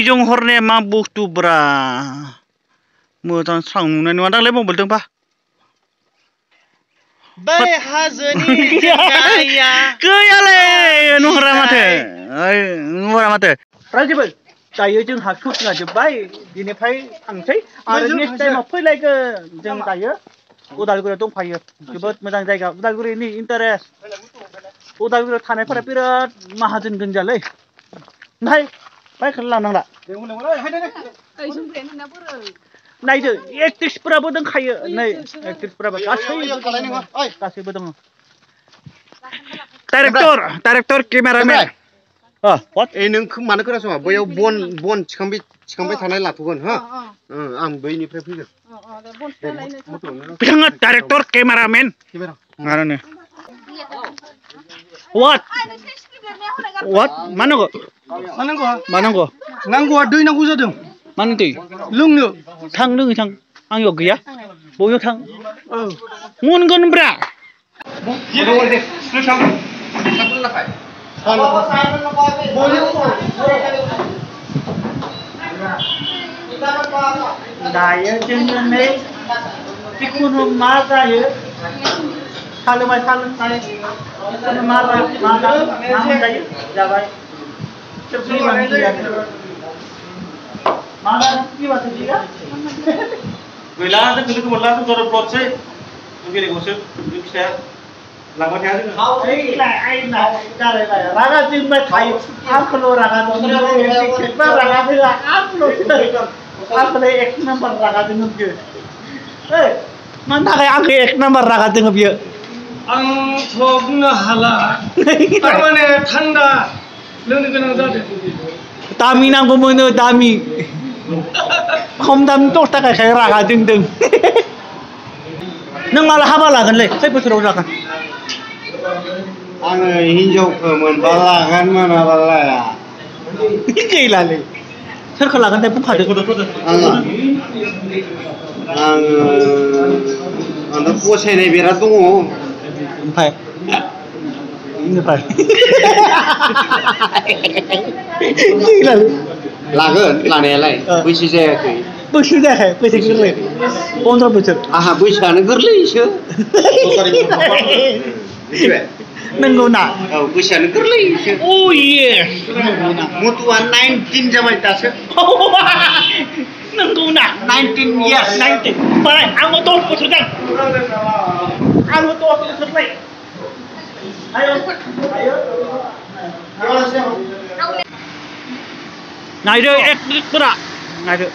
जों हरनाया मा बुस्थुब्रा मोजां स्रां नुनाय नङा दांलै मबाइलजोंबा बै हाजोनि जोंगाया गैयालै नुहुरा माथो ओइ नुहुरा माथो रायजोबो दायो जोंहा सुटिंआ जोब्बाय बिनिफ्राय थांसै आरो नेक्स्ट टाइमाव फैलायगोन जों दायो उदालगुरियाव दंफायो जोबोद मोजां जायगा उदालगुरिनि इन्टारेस्ट उदालगुरियाव थानायफोरा बिराद माहाजोन गोनजालै ओमफ्राय बाइकखौनो लानांला नायदो एक्ट्रिसफोराबो दंखायो नै एक्ट्रिसफोराबो गासैबो दङ डाइरेक्टर केमेरामेन ए नों मानो खोनासङा बैयाव बन थिखांबाय थानाय लाथ'गोन हो आं बैनिफ्राय फैगोन बिथाङा डाइरेक्टर केमेरामेन आरोनो What मा नांगौ नांगौआ दै नांगौ जादों मानो दै लोंनो थां लोङै थां आंनियाव गैया बयनाव थां मोनगोनब्रा दायो जोङो नै जिखुनु मा जायो सा लोंबाय जिखुनु मा मोनजायो जाबाय गैला जों लोगो मोनला जों जरा ब्लडसै बेलेगावसो फिसाया लांबाय थाया जोङो रागा जोंबाय थायो आंखौल' रागा जोङो रागा जोङा आंखौल' एक नाम्बार रागा जोङो बियो मानि थाखाय आंखौ एक नाम्बार रागा जोङो बियो आंथ' बुंनो हाला थारमाने थान्दा लोंनो गोनां जादों दामि नांगौ मोनो दामि खम दामनि 10 थाखाखाय रागा जोंदों नों माला हाबा लागोनलै खै बोसोराव जागोन आङो हिनजावखौ मोनबा लागोन मोनाबा लाया गैलालै सोरखौ लागोन दे बुंखादो आंथ' फसायनाय बिराद दङ ओमफ्राय लागोन लानायालाय बैसो जायाखै बैसो गोरलै 15 बोसोर आंहा बैसोआनो गोरलैसो नंगौ ना औ बैसोआनो गोरलैसो मथुआ 19 जाबाय दासो नंगौ ना 19 years 19 होमबालाय आंबो 10 बोसोर जागोन आंबो 10 बोसोरलाय नायदो एक्ट्रिसफोरा नायदो